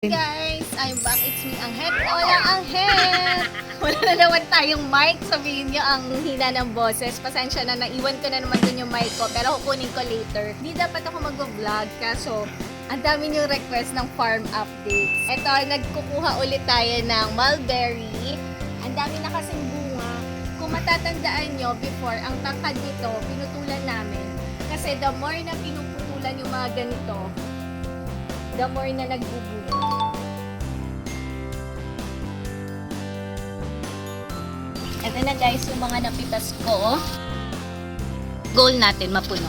Guys, I'm back. It's me, Anghet. Hola, Anghet! Wala na naman tayong mic. Sabihin niyo ang hina ng boses. Pasensya na, naiwan ko na naman dun yung mic ko. Pero kukunin ko later. Hindi dapat ako mag-vlog. Kaso, ang dami niyong request ng farm updates. Ito, nagkukuha ulit tayo ng mulberry. Ang dami na kasing bunga. Kung matatandaan nyo, before, ang tangkad nito, pinutulan namin. Kasi the more na pinuputulan yung mga ganito, the more na nagbubunga. Ito na guys, yung mga napitas ko. Goal natin, mapuno.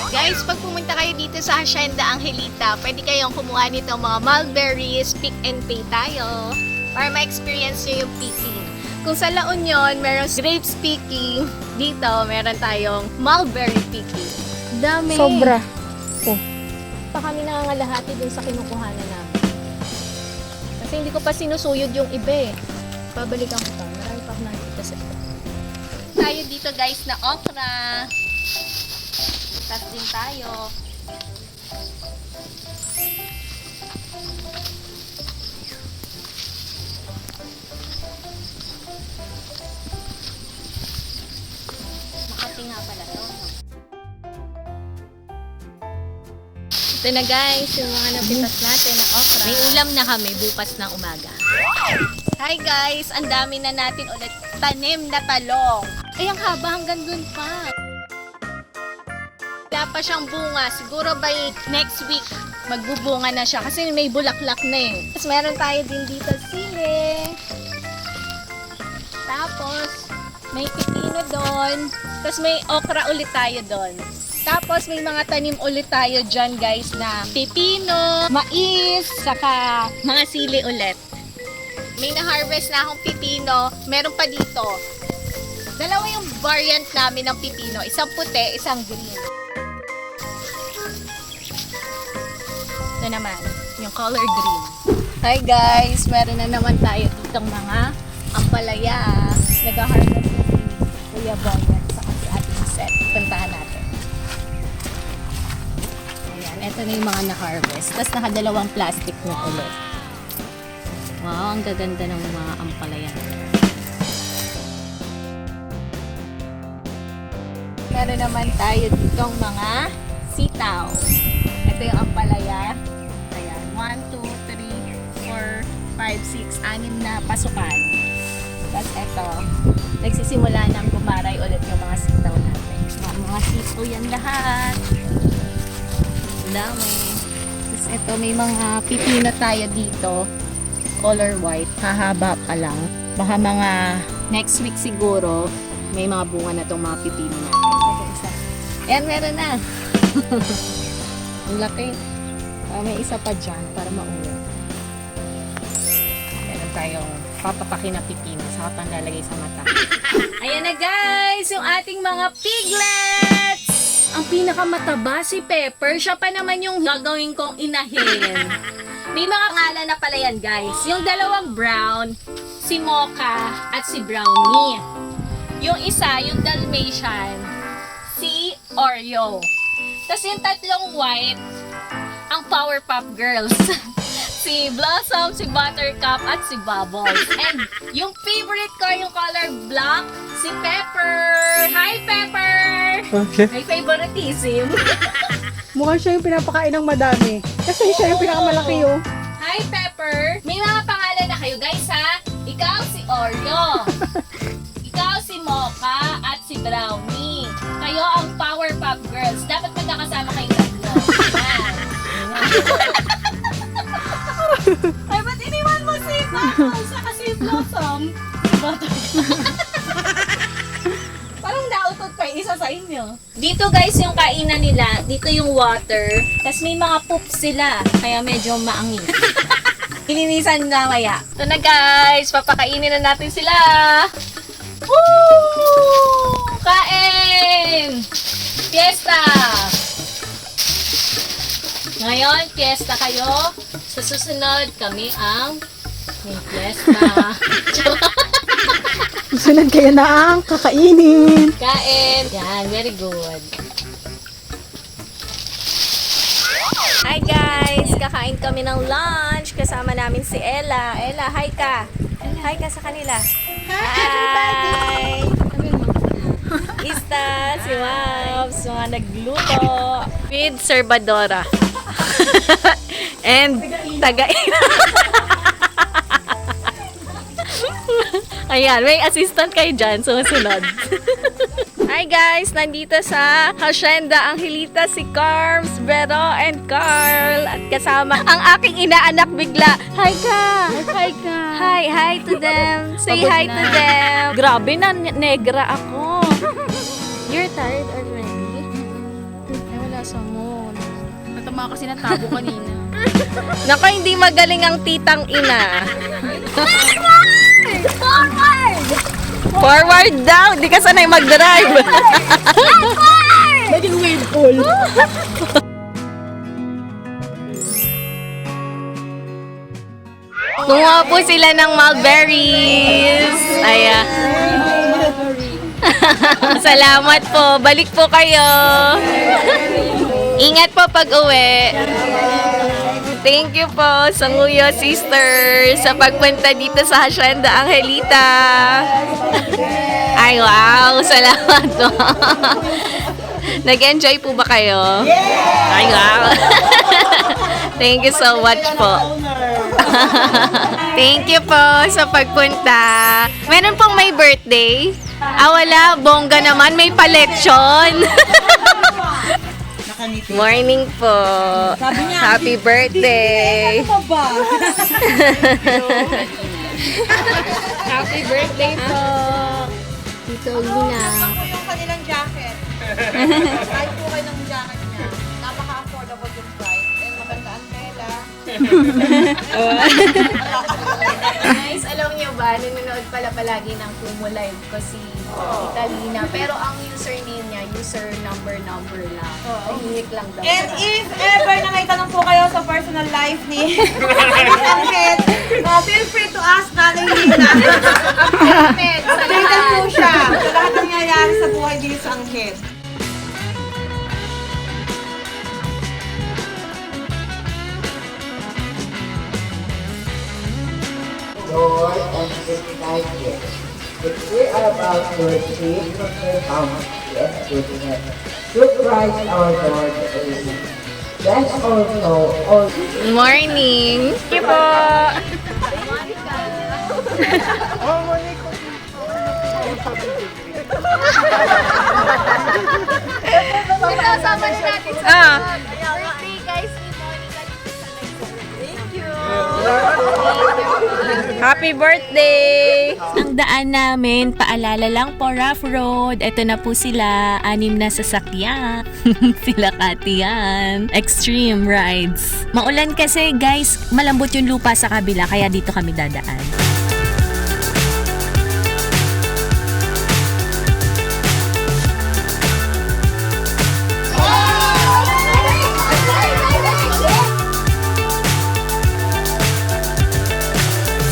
Guys, pag pumunta kayo dito sa Hacienda Angelita, pwede kayong kumuha nito mga mulberries, pick and pay tayo. Para ma-experience nyo yung picking. Kung sa La Union, meron grapes picking. Dito, meron tayong mulberry picking. Dami. Sobra. Oh. Pa kami nangangalahati dun sa kinukuhanan namin. Kasi hindi ko pa sinusuyod yung iba eh. Pabalikan ko pa. Marami pa ako nakikita sa ito. Tayo dito guys na okra. Tas din tayo. Makati nga pala to. Ito na guys, yung mga napitas natin na okra. May ulam na kami bukas ng umaga. Hi guys, ang dami na natin ulit tanim na talong. Ay, ang haba hanggang dun pa. Wala pa siyang bunga. Siguro by next week, magbubunga na siya. Kasi may bulaklak na eh. Tapos meron tayo din dito sili. Tapos, may pipino doon. Tapos may okra ulit tayo doon. Tapos may mga tanim ulit tayo dyan guys na pipino, mais, saka mga sili ulit. May na-harvest na akong pipino. Meron pa dito. Dalawa yung variant namin ng pipino. Isang puti, isang green. Ito naman, yung color green. Hi guys! Meron na naman tayo ditong mga ampalaya. Nag-harvest na si Kuya Bonnet sa si Ate Set. Puntahan natin. Ayan, ito na yung mga na-harvest. Tapos nakadalawang plastic na ulit. Wow, ang gaganda ng mga ampalaya. Meron naman tayo ditong mga sitaw. Ito yung ampalaya. Ayan, 1, 2, 3, 4, 5, 6, 6 na pasukan. Tapos ito, nagsisimula ng bumaray ulit yung mga sitaw natin. Mga sitaw yan lahat. Ang dami. Tapos ito, may mga pipino tayo dito. Color white, hahaba pa lang. Baka mga next week siguro, may mga bunga na itong mga pipino natin. Ayan, meron na. Ang laki. May isa pa dyan para mauwi. Meron tayong papapakin na pipino sa pang lalagay sa mata. Ayan na guys, yung ating mga piglets! Ang pinakamataba si Pepper, siya pa naman yung gagawin kong inahin. May mga pangalan na pala yan guys. Yung dalawang brown, si Mocha at si Brownie. Yung isa, yung Dalmatian, si Oreo. Tapos yung tatlong white, ang Powerpuff Girls. Si Blossom, si Buttercup, at si Bubbles. And yung favorite ko, yung color black, si Pepper. Hi Pepper! Okay. May favoritism. Mukhang siya yung pinapakain ng madami. Kasi siya yung pinakamalaki oh. Hi Pepper! May mga pangalan na kayo guys ha. Ikaw si Oreo. Ikaw si Mocha at si Brownie. Kayo ang Powerpuff Girls. Dapat magkakasama kayong tatlo. Ayan. Ay, ba't iniwan mo si Bubbles? Saka si Blossom? Parang nautot pa yung isa sa inyo. Dito guys yung kainan nila. Dito yung water. Tapos may mga poops sila. Kaya medyo maangin. Ilinisan na maya. Ito na guys. Papakainin na natin sila. Woo! Kain! Fiesta! Ngayon, fiesta kayo. Sa susunod, kami ang may fiesta. Sunod kayo na ang kakainin. Kain! Yan, very good. Hi guys! Kakain kami ng lunch. namin si Ella. Ella, hi ka. Hi ka sa kanila. Hi! Ista, si Mams, mga nagluto. With Servadora. And taga-ina. Ayan, may assistant kayo dyan. Sumusunod. Hi guys! Nandito sa Hacienda Angelita si Carms, Vero, and Carl. At kasama ang aking inaanak bigla. Hi ka! Hi ka. Hi to them. Say hi to them. Grabe na, negra ako. You're tired already? Wala sa mood. Natama kasi natabo kanina. Nako, hindi magaling ang titang ina. Forward daw! Di ka sanay mag-drive. Naging wave all. Kumuha po sila ng mulberries. Ayan. Salamat po. Balik po kayo. Ingat po pag uwi. Thank you po sa Nguyo Sisters sa pagpunta dito sa Hacienda Angelita. Ay, wow! Salamat po. Nag-enjoy po ba kayo? Ay, wow! Thank you so much po. Thank you po sa pagpunta. Meron pong may birthday? Wala. Bongga naman. May paletsyon. Morning po. Happy birthday. Happy birthday po. Tito Lina. Ako yung kanilang jacket. Kahit po kayo ng jacket niya. Napaka-affordable yung price. And maganda ang tela. Guys, alam niyo ba, nanonood pala palagi ng Kumu Live ko si Tita Lina. Pero ang username niya, user number lang. Tahimik lang daw. And if ever na may tanong po kayo sa personal life ni Angel, feel free to ask Nanay Lina. Updated po siya sa lahat ng nangyayari sa buhay dito sa Angel. Lord and united. Which we are about to receive from your bounty and goodness through Christ our Lord. Amen. Bless also all Morning! Thank you po! Kasama na natin sa birthday guys ni Monica dito sa Thank you! Happy birthday! Ang daan namin, paalala lang po, rough road. Ito na po sila, 6 na sasakyan. Sila Katian. Extreme rides. Maulan kasi guys, malambot yung lupa sa kabila, kaya dito kami dadaan.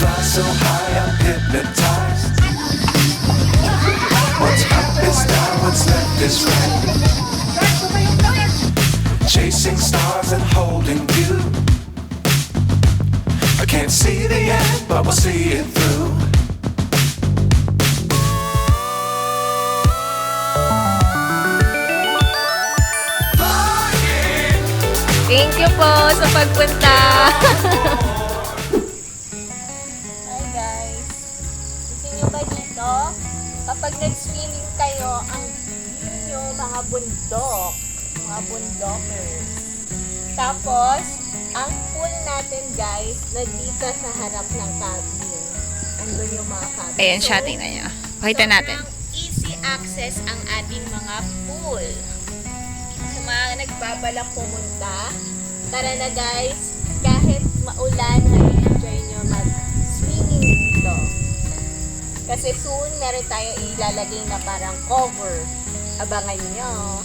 Fly so high, I'm hypnotized. What's up is down, what's left is right. Chasing stars and holding you. I can't see the end, but we'll see it through. Thank you po sa pagpunta. Hi guys. Gusto nyo ba dito? Kapag nag-swimming kayo, ang view nyo mga bundok. Mga bundokers. Tapos, ang pool natin guys, nandito sa harap ng cabin. Andun yung mga cabin. Ayan siya, tingnan niya. Pakita natin. Easy access ang ating mga pool. Sa mga nagbabalak pumunta, tara na guys, kahit maulan, enjoy nyo mag-swimming dito. Kasi soon, meron tayo ilalagay na parang cover. Abangan nyo.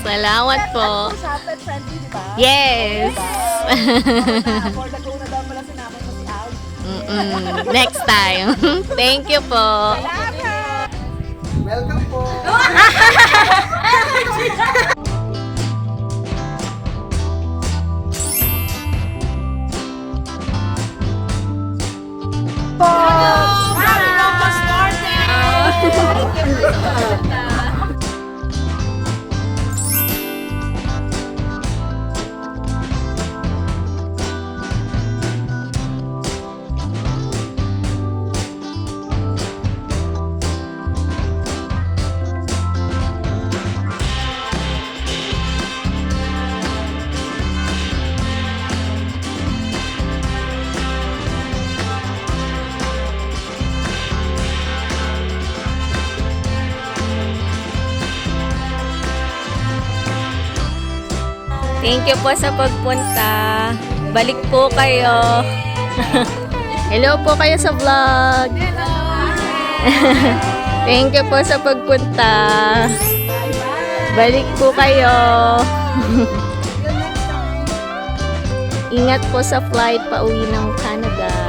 Salamat po. Sa pet friendly, di ba? Yes. For the go na daw pala sinama mo si Al. Next time. Thank you po. Welcome po. Thank you po sa pagpunta. Balik po kayo. Hello po kayo sa vlog. Thank you po sa pagpunta. Balik po kayo. Ingat po sa flight pauwi ng Canada.